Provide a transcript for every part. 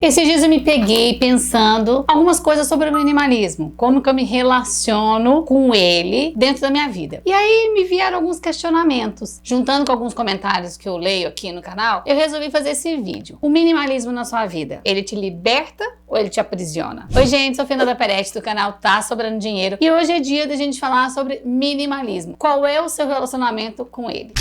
Esses dias eu me peguei pensando algumas coisas sobre o minimalismo, como que eu me relaciono com ele dentro da minha vida. E aí me vieram alguns questionamentos. Juntando com alguns comentários que eu leio aqui no canal, eu resolvi fazer esse vídeo. O minimalismo na sua vida, ele te liberta ou ele te aprisiona? Oi gente, sou Fernanda Peretti do canal Tá Sobrando Dinheiro e hoje é dia da gente falar sobre minimalismo. Qual é o seu relacionamento com ele?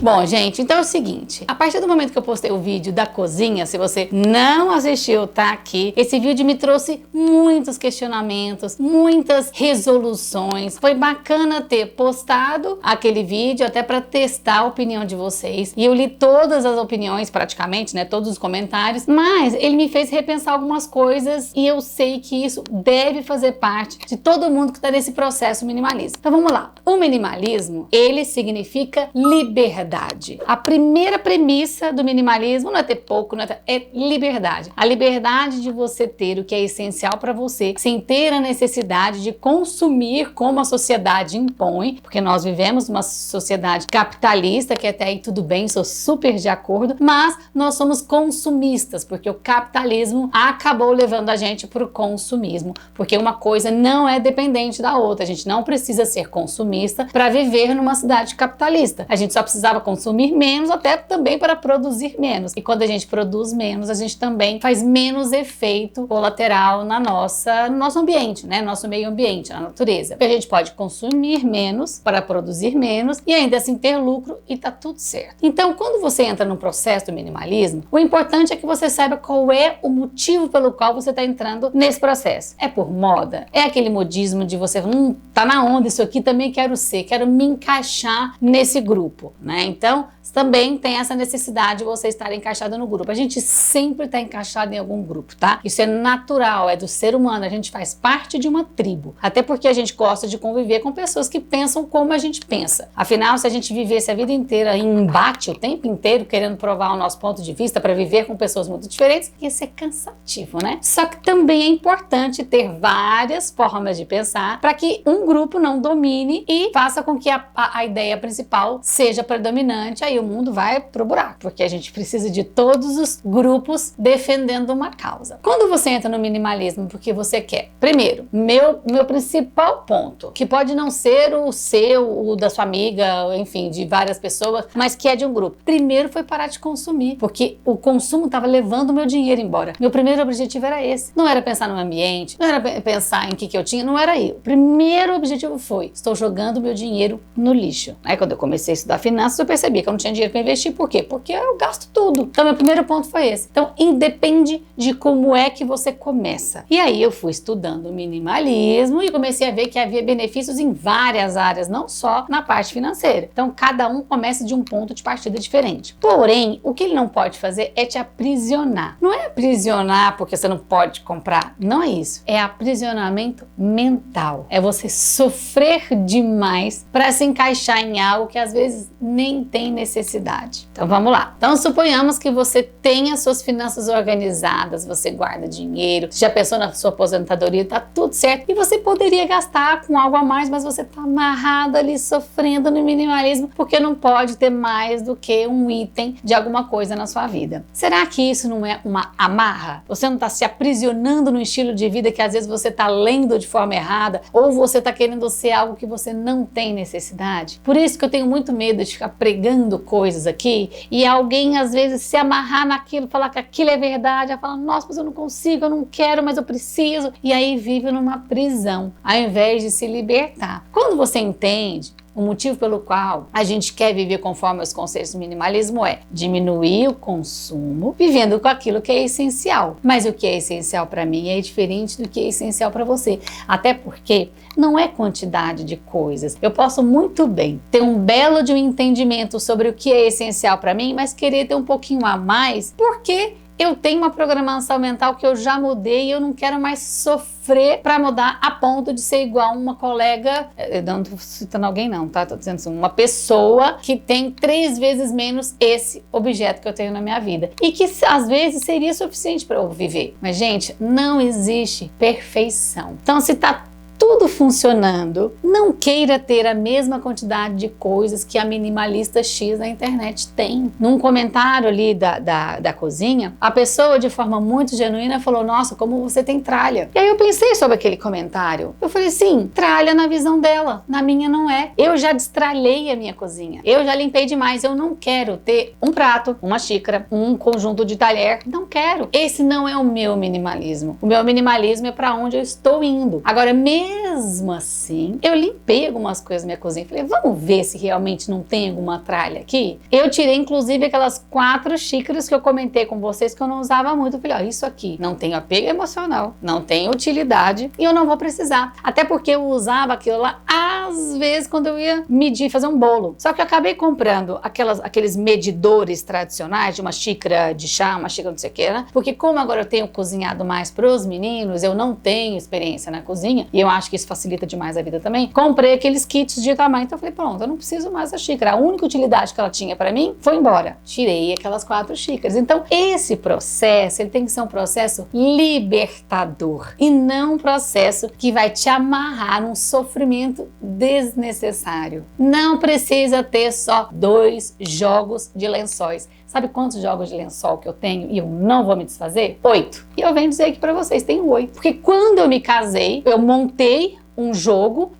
Bom, gente, então é o seguinte, a partir do momento que eu postei o vídeo da cozinha, se você não assistiu, tá aqui, esse vídeo me trouxe muitos questionamentos, muitas resoluções. Foi bacana ter postado aquele vídeo até para testar a opinião de vocês. E eu li todas as opiniões, praticamente, né, todos os comentários, mas ele me fez repensar algumas coisas e eu sei que isso deve fazer parte de todo mundo que está nesse processo minimalista. Então vamos lá. O minimalismo, ele significa liberdade. A primeira premissa do minimalismo não é ter pouco, é liberdade. A liberdade de você ter o que é essencial para você, sem ter a necessidade de consumir como a sociedade impõe, porque nós vivemos numa sociedade capitalista, que até aí tudo bem, sou super de acordo, mas nós somos consumistas, porque o capitalismo acabou levando a gente para o consumismo, porque uma coisa não é dependente da outra, a gente não precisa ser consumista para viver numa cidade capitalista, a gente só precisava consumir menos, até também para produzir menos. E quando a gente produz menos, a gente também faz menos efeito colateral no nosso ambiente, né? Nosso meio ambiente, na natureza. Porque a gente pode consumir menos para produzir menos e ainda assim ter lucro e tá tudo certo. Então, quando você entra no processo do minimalismo, o importante é que você saiba qual é o motivo pelo qual você está entrando nesse processo. É por moda? É aquele modismo de você, tá na onda isso aqui, também quero ser, quero me encaixar nesse grupo, né? Então, também tem essa necessidade de você estar encaixado no grupo. A gente sempre está encaixado em algum grupo, tá? Isso é natural, é do ser humano, a gente faz parte de uma tribo. Até porque a gente gosta de conviver com pessoas que pensam como a gente pensa. Afinal, se a gente vivesse a vida inteira em embate, o tempo inteiro, querendo provar o nosso ponto de vista para viver com pessoas muito diferentes, ia ser cansativo, né? Só que também é importante ter várias formas de pensar para que um grupo não domine e faça com que a ideia principal seja predominante, aí o mundo vai pro buraco, porque a gente precisa de todos os grupos defendendo uma causa. Quando você entra no minimalismo porque você quer, primeiro, meu principal ponto, que pode não ser o seu, o da sua amiga, enfim, de várias pessoas, mas que é de um grupo. Primeiro foi parar de consumir, porque o consumo estava levando o meu dinheiro embora. Meu primeiro objetivo era esse. Não era pensar no ambiente, não era pensar em que eu tinha, não era aí. O primeiro objetivo foi, estou jogando meu dinheiro no lixo. Aí quando eu comecei a estudar finanças, eu percebi que eu não tinha dinheiro para investir. Por quê? Porque eu gasto tudo. Então, meu primeiro ponto foi esse. Então, independe de como é que você começa. E aí, eu fui estudando minimalismo e comecei a ver que havia benefícios em várias áreas, não só na parte financeira. Então, cada um começa de um ponto de partida diferente. Porém, o que ele não pode fazer é te aprisionar. Não é aprisionar porque você não pode comprar. Não é isso. É aprisionamento mental. É você sofrer demais para se encaixar em algo que às vezes nem tem necessidade. Então vamos lá. Então suponhamos que você tenha suas finanças organizadas, você guarda dinheiro, já pensou na sua aposentadoria, tá tudo certo e você poderia gastar com algo a mais, mas você tá amarrado ali sofrendo no minimalismo porque não pode ter mais do que um item de alguma coisa na sua vida. Será que isso não é uma amarra? Você não tá se aprisionando no estilo de vida que às vezes você tá lendo de forma errada ou você tá querendo ser algo que você não tem necessidade? Por isso que eu tenho muito medo de ficar pregando coisas aqui e alguém às vezes se amarrar naquilo, falar que aquilo é verdade, a falar, nossa, mas eu não consigo, eu não quero, mas eu preciso, e aí vive numa prisão, ao invés de se libertar. Quando você entende o motivo pelo qual a gente quer viver conforme os conceitos do minimalismo é diminuir o consumo, vivendo com aquilo que é essencial. Mas o que é essencial para mim é diferente do que é essencial para você. Até porque não é quantidade de coisas. Eu posso muito bem ter um belo de um entendimento sobre o que é essencial para mim, mas querer ter um pouquinho a mais, porque eu tenho uma programação mental que eu já mudei e eu não quero mais sofrer para mudar a ponto de ser igual uma colega, eu não tô citando alguém não, tá? Tô dizendo assim, uma pessoa que tem 3 vezes menos esse objeto que eu tenho na minha vida e que às vezes seria suficiente para eu viver. Mas gente, não existe perfeição. Então se tá tudo funcionando, não queira ter a mesma quantidade de coisas que a minimalista X na internet tem. Num comentário ali da cozinha, a pessoa de forma muito genuína falou, nossa, como você tem tralha. E aí eu pensei sobre aquele comentário. Eu falei, sim, tralha na visão dela, na minha não é. Eu já destralhei a minha cozinha, eu já limpei demais, eu não quero ter um prato, uma xícara, um conjunto de talher, não quero. Esse não é o meu minimalismo. O meu minimalismo é para onde eu estou indo. Agora, mesmo assim, eu limpei algumas coisas na minha cozinha. Falei, vamos ver se realmente não tem alguma tralha aqui. Eu tirei, inclusive, aquelas 4 xícaras que eu comentei com vocês que eu não usava muito. Eu falei, ó, isso aqui não tem apego emocional, não tem utilidade e eu não vou precisar. Até porque eu usava aquilo lá, às vezes, quando eu ia medir, fazer um bolo. Só que eu acabei comprando aqueles medidores tradicionais de uma xícara de chá, uma xícara não sei o que, né? Porque como agora eu tenho cozinhado mais pros meninos, eu não tenho experiência na cozinha e eu acho que isso facilita demais a vida também, comprei aqueles kits de tamanho, então eu falei, pronto, eu não preciso mais da xícara, a única utilidade que ela tinha para mim foi embora, tirei aquelas 4 xícaras. Então esse processo, ele tem que ser um processo libertador e não um processo que vai te amarrar num sofrimento desnecessário. Não precisa ter só 2 jogos de lençóis. Sabe quantos jogos de lençol que eu tenho e eu não vou me desfazer? 8. E eu venho dizer aqui pra vocês, tenho 8. Porque quando eu me casei, eu montei um jogo,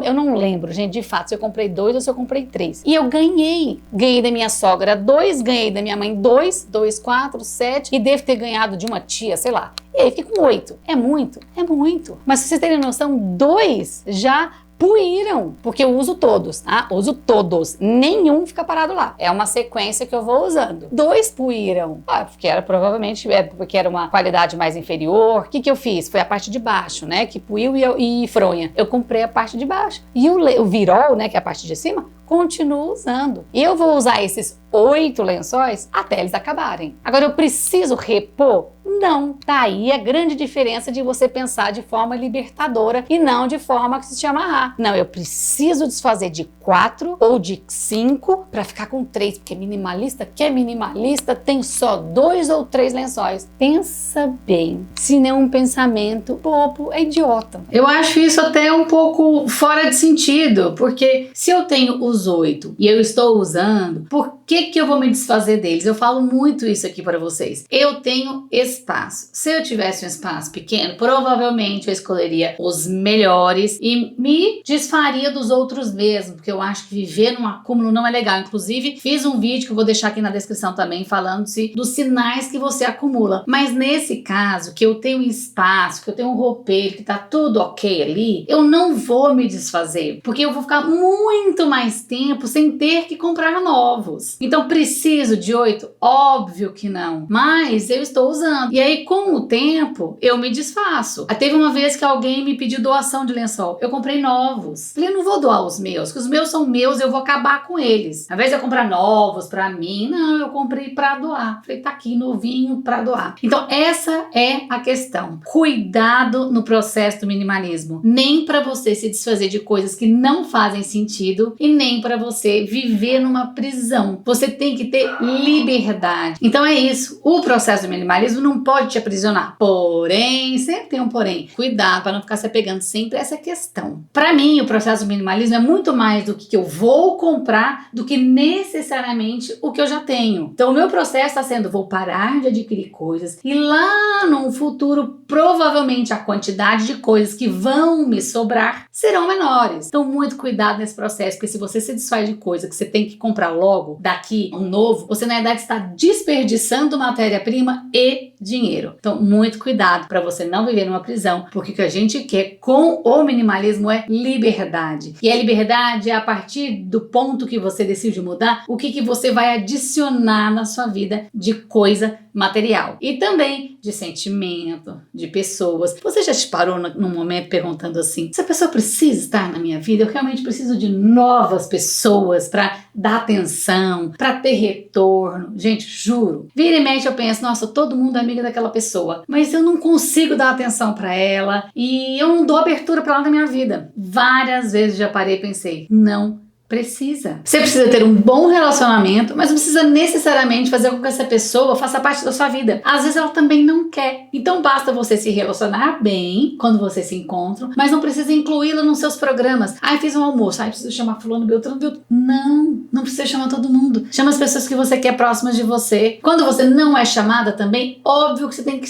eu não lembro, gente, de fato, se eu comprei 2 ou se eu comprei 3. E eu ganhei da minha sogra 2, ganhei da minha mãe 2, 2, 4, 7 e devo ter ganhado de uma tia, sei lá. E aí fiquei com 8. É muito? É muito. Mas se vocês terem noção, 2 já puíram, porque eu uso todos, tá? Uso todos, nenhum fica parado lá. É uma sequência que eu vou usando. 2 puíram, porque era provavelmente, porque era uma qualidade mais inferior. O que eu fiz? Foi a parte de baixo, né? Que puiu e fronha. Eu comprei a parte de baixo. E o virol, né? Que é a parte de cima, continuo usando. E eu vou usar esses 8 lençóis até eles acabarem. Agora eu preciso repor? Não. Tá aí a grande diferença de você pensar de forma libertadora e não de forma que se te amarrar. Não, eu preciso desfazer de 4 ou de 5 para ficar com 3, porque minimalista que é minimalista tem só 2 ou 3 lençóis. Pensa bem. Se não é um pensamento bobo, é idiota. Eu acho isso até um pouco fora de sentido, porque se eu tenho os 8 e eu estou usando, por que eu vou me desfazer deles? Eu falo muito isso aqui para vocês. Eu tenho espaço. Se eu tivesse um espaço pequeno, provavelmente eu escolheria os melhores e me desfaria dos outros mesmo, porque eu acho que viver num acúmulo não é legal. Inclusive, fiz um vídeo que eu vou deixar aqui na descrição também, falando-se dos sinais que você acumula. Mas nesse caso, que eu tenho um espaço, que eu tenho um roupeiro, que tá tudo ok ali, eu não vou me desfazer, porque eu vou ficar muito mais tempo sem ter que comprar novos. Então, preciso de 8? Óbvio que não. Mas eu estou usando. E aí, com o tempo, eu me desfaço. Teve uma vez que alguém me pediu doação de lençol. Eu comprei novos. Falei, eu não vou doar os meus, porque os meus são meus, eu vou acabar com eles. Ao invés de eu comprar novos pra mim, não, eu comprei pra doar. Falei, tá aqui, novinho pra doar. Então, essa é a questão. Cuidado no processo do minimalismo. Nem pra você se desfazer de coisas que não fazem sentido e nem pra você viver numa prisão. Você tem que ter liberdade. Então é isso. O processo do minimalismo não pode te aprisionar. Porém, sempre tem um porém. Cuidado para não ficar se apegando sempre a essa questão. Para mim, o processo do minimalismo é muito mais do que eu vou comprar do que necessariamente o que eu já tenho. Então o meu processo está sendo, vou parar de adquirir coisas e lá no futuro, provavelmente a quantidade de coisas que vão me sobrar serão menores. Então muito cuidado nesse processo, porque se você se desfaz de coisa que você tem que comprar logo, daqui um novo, você na verdade está desperdiçando matéria-prima e dinheiro. Então muito cuidado para você não viver numa prisão, porque o que a gente quer com o minimalismo é liberdade. E a liberdade é a partir do ponto que você decide mudar, o que você vai adicionar na sua vida de coisa material e também de sentimento, de pessoas. Você já te parou num momento perguntando assim: essa pessoa precisa estar na minha vida? Eu realmente preciso de novas pessoas para dar atenção, para ter retorno? Gente, juro, vira e mexe eu penso: nossa, todo mundo é amiga daquela pessoa, mas eu não consigo dar atenção para ela e eu não dou abertura para ela na minha vida. Várias vezes já parei e pensei: não precisa. Você precisa ter um bom relacionamento, mas não precisa necessariamente fazer com que essa pessoa faça parte da sua vida. Às vezes ela também não quer. Então basta você se relacionar bem quando vocês se encontram, mas não precisa incluí-la nos seus programas. Ai, fiz um almoço, ai, preciso chamar fulano, Beltrano. Não precisa chamar todo mundo. Chama as pessoas que você quer próximas de você. Quando você não é chamada também, óbvio que você tem que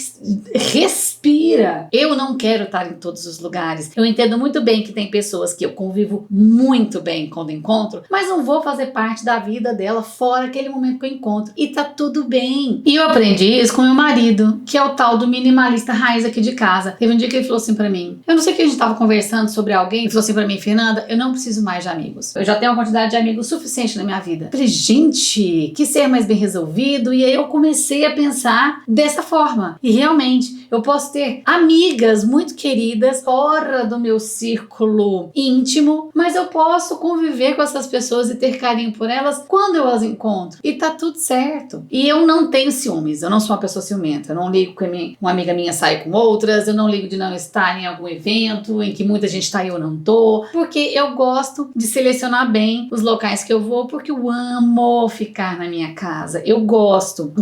respira. Eu não quero estar em todos os lugares. Eu entendo muito bem que tem pessoas que eu convivo muito bem quando encontro, mas não vou fazer parte da vida dela fora aquele momento que eu encontro. E tá tudo bem. E eu aprendi isso com meu marido, que é o tal do minimalista raiz aqui de casa. Teve um dia que ele falou assim pra mim, eu não sei o que a gente tava conversando sobre alguém, ele falou assim pra mim: Fernanda, eu não preciso mais de amigos. Eu já tenho uma quantidade de amigos suficiente na minha vida. Eu falei: gente, que ser mais bem resolvido. E aí eu comecei a pensar dessa forma. E realmente, eu posso ter amigas muito queridas fora do meu círculo íntimo, mas eu posso conviver com essas pessoas e ter carinho por elas quando eu as encontro. E tá tudo certo. E eu não tenho ciúmes, eu não sou uma pessoa ciumenta. Eu não ligo que uma amiga minha sai com outras, eu não ligo de não estar em algum evento em que muita gente tá e eu não tô, porque eu gosto de selecionar bem os locais que eu vou, porque eu amo ficar na minha casa. Eu gosto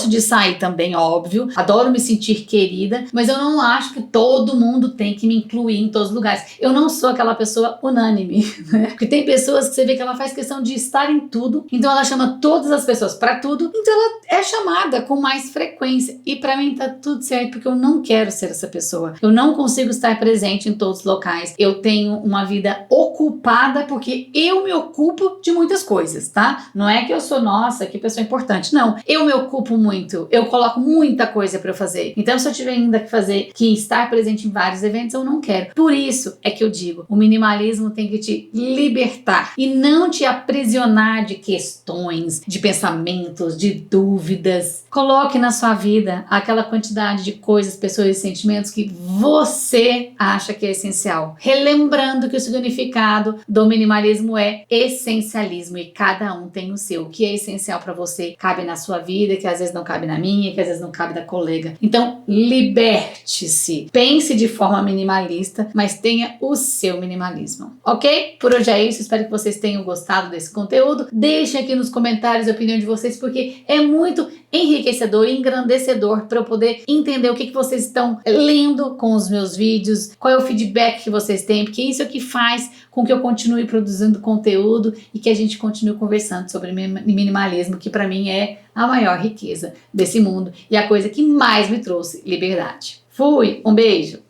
de sair também, óbvio, adoro me sentir querida, mas eu não acho que todo mundo tem que me incluir em todos os lugares. Eu não sou aquela pessoa unânime, né? Porque tem pessoas que você vê que ela faz questão de estar em tudo, então ela chama todas as pessoas pra tudo, então ela é chamada com mais frequência. E pra mim tá tudo certo, porque eu não quero ser essa pessoa. Eu não consigo estar presente em todos os locais. Eu tenho uma vida ocupada porque eu me ocupo de muitas coisas, tá? Não é que eu sou, nossa, que pessoa importante. Não, eu me ocupo muito. Eu coloco muita coisa pra eu fazer. Então, se eu tiver ainda que estar presente em vários eventos, eu não quero. Por isso é que eu digo, o minimalismo tem que te libertar e não te aprisionar de questões, de pensamentos, de dúvidas. Coloque na sua vida aquela quantidade de coisas, pessoas e sentimentos que você acha que é essencial. Relembrando que o significado do minimalismo é essencialismo e cada um tem o seu. O que é essencial para você cabe na sua vida, que às vezes não cabe na minha, que às vezes não cabe da colega. Então, liberte-se. Pense de forma minimalista, mas tenha o seu minimalismo. Ok? Por hoje é isso. Espero que vocês tenham gostado desse conteúdo. Deixem aqui nos comentários a opinião de vocês, porque é muito enriquecedor e engrandecedor para eu poder entender o que vocês estão lendo com os meus vídeos, qual é o feedback que vocês têm, porque isso é o que faz com que eu continue produzindo conteúdo e que a gente continue conversando sobre minimalismo, que para mim é a maior riqueza desse mundo e a coisa que mais me trouxe liberdade. Fui! Um beijo!